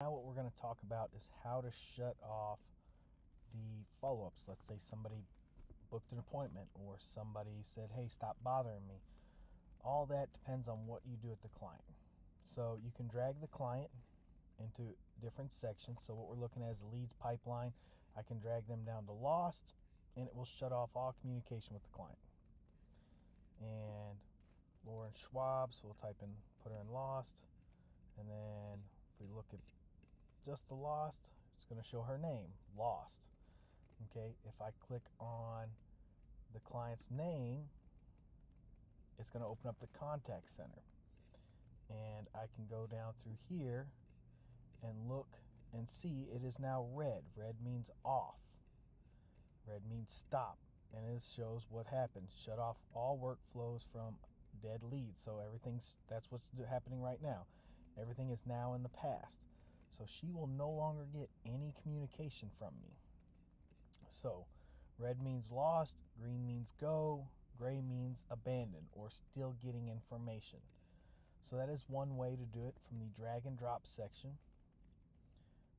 Now what we're going to talk about is how to shut off the follow-ups. Let's say somebody booked an appointment or somebody said, hey, stop bothering me. All that depends on what you do with the client. So you can drag the client into different sections. So what we're looking at is the leads pipeline. I can drag them down to lost, and it will shut off all communication with the client. And Lauren Schwab, so we'll put her in lost, and then if we look at just the lost, it's going to show her name, lost. Okay, if I click on the client's name, it's going to open up the contact center. And I can go down through here and look and see it is now red. Red means off. Red means stop. And it shows what happens. Shut off all workflows from dead leads. So that's what's happening right now. Everything is now in the past. So she will no longer get any communication from me. So red means lost, green means go, gray means abandoned or still getting information. So that is one way to do it from the drag and drop section.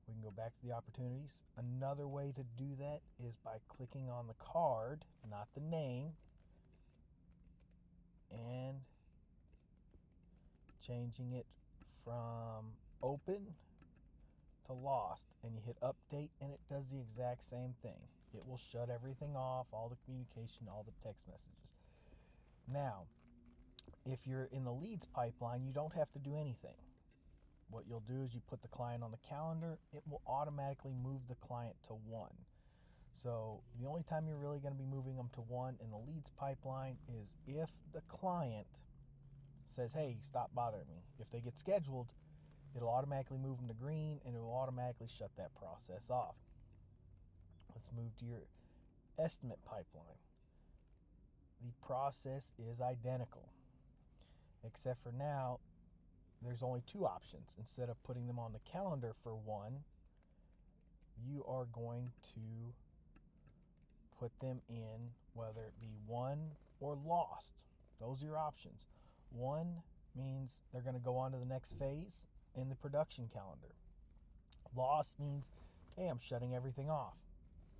We can go back to the opportunities. Another way to do that is by clicking on the card, not the name, and changing it from open to lost, and you hit update and it does the exact same thing. It will shut everything off, all the communication, all the text messages. Now, if you're in the leads pipeline, you don't have to do anything. What you'll do is you put the client on the calendar, it will automatically move the client to 1. So the only time you're really going to be moving them to 1 in the leads pipeline is if the client says, hey, stop bothering me. If they get scheduled, it'll automatically move them to green and it will automatically shut that process off. Let's move to your estimate pipeline. The process is identical, except for now there's only 2 options. Instead of putting them on the calendar for 1, you are going to put them in, whether it be 1 or lost. Those are your options. 1 means they're going to go on to the next phase in the production calendar. Lost means, hey, I'm shutting everything off.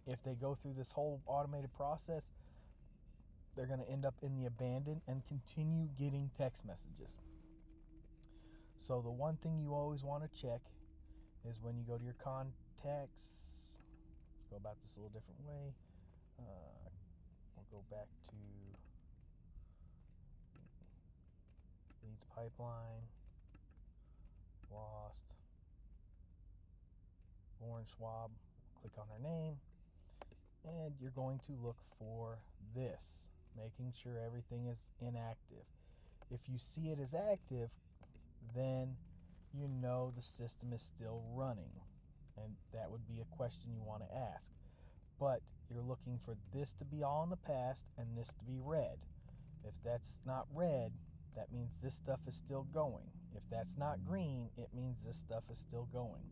If they go through this whole automated process, they're going to end up in the abandoned and continue getting text messages. So the one thing you always want to check is when you go to your contacts. Let's go about this a little different way. We'll go back to leads pipeline, lost, Lauren Schwab. Click on her name, and you're going to look for this, making sure everything is inactive. If you see it as active, then you know the system is still running, and that would be a question you want to ask. But you're looking for this to be all in the past and this to be red. If that's not red, that means this stuff is still going. If that's not green, it means this stuff is still going.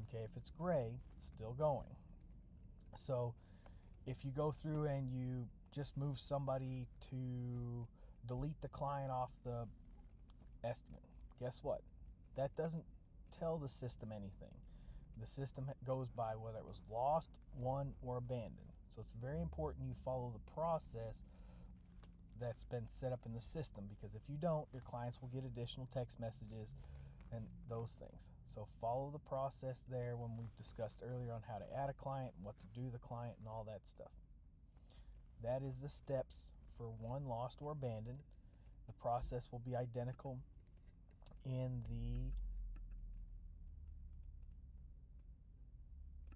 Okay, if it's gray, it's still going. So if you go through and you just move somebody to delete the client off the estimate, guess what? That doesn't tell the system anything. The system goes by whether it was lost, won, or abandoned. So it's very important you follow the process that's been set up in the system, because if you don't, your clients will get additional text messages and those things. So follow the process there when we've discussed earlier on how to add a client and what to do to the client and all that stuff. That is the steps for one, lost or abandoned. The process will be identical in the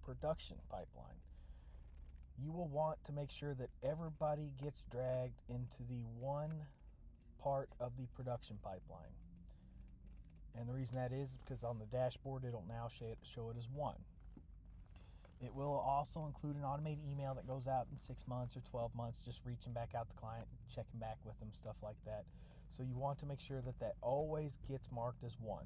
production pipeline. You will want to make sure that everybody gets dragged into the one part of the production pipeline. And the reason that is because on the dashboard it'll now show it as 1. It will also include an automated email that goes out in 6 months or 12 months, just reaching back out to the client, checking back with them, stuff like that. So you want to make sure that always gets marked as 1.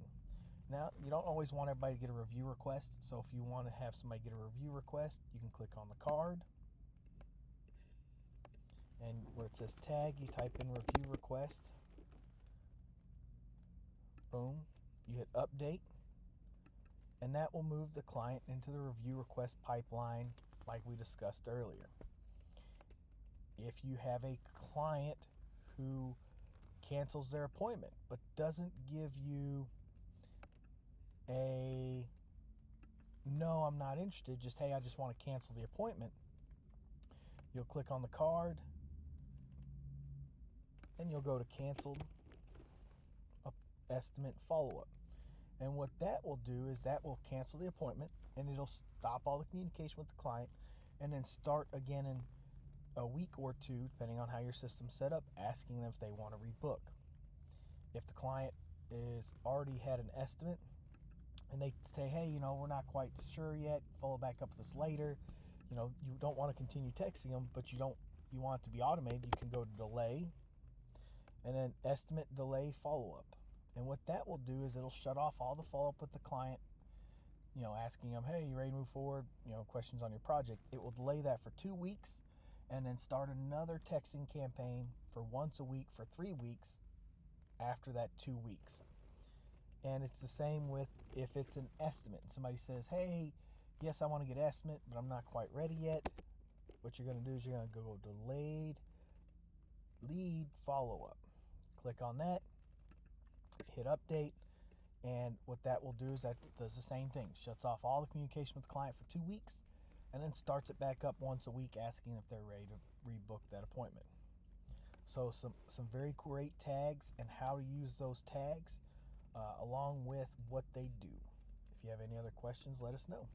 Now, you don't always want everybody to get a review request. So if you want to have somebody get a review request, you can click on the card. And where it says tag, you type in review request. Boom. You hit update. and that will move the client into the review request pipeline like we discussed earlier. If you have a client who cancels their appointment but doesn't give you a no, I'm not interested, just hey, I just want to cancel the appointment, you'll click on the card and you'll go to canceled estimate follow-up. And what that will do is that will cancel the appointment and it'll stop all the communication with the client and then start again in a week or two, depending on how your system's set up, asking them if they want to rebook. If the client is already had an estimate and they say, hey, we're not quite sure yet, follow back up with us later, you don't want to continue texting them, but you want it to be automated, you can go to delay and then estimate delay follow-up. And what that will do is it'll shut off all the follow-up with the client, asking them, hey, you ready to move forward, questions on your project. It will delay that for 2 weeks and then start another texting campaign for once a week for 3 weeks after that 2 weeks. And it's the same with if it's an estimate. Somebody says, hey, yes, I want to get an estimate, but I'm not quite ready yet. What you're going to do is you're going to go delayed lead follow-up. Click on that, hit update, and what that will do is that does the same thing. Shuts off all the communication with the client for 2 weeks and then starts it back up once a week asking if they're ready to rebook that appointment. So some very great tags and how to use those tags along with what they do. If you have any other questions, let us know.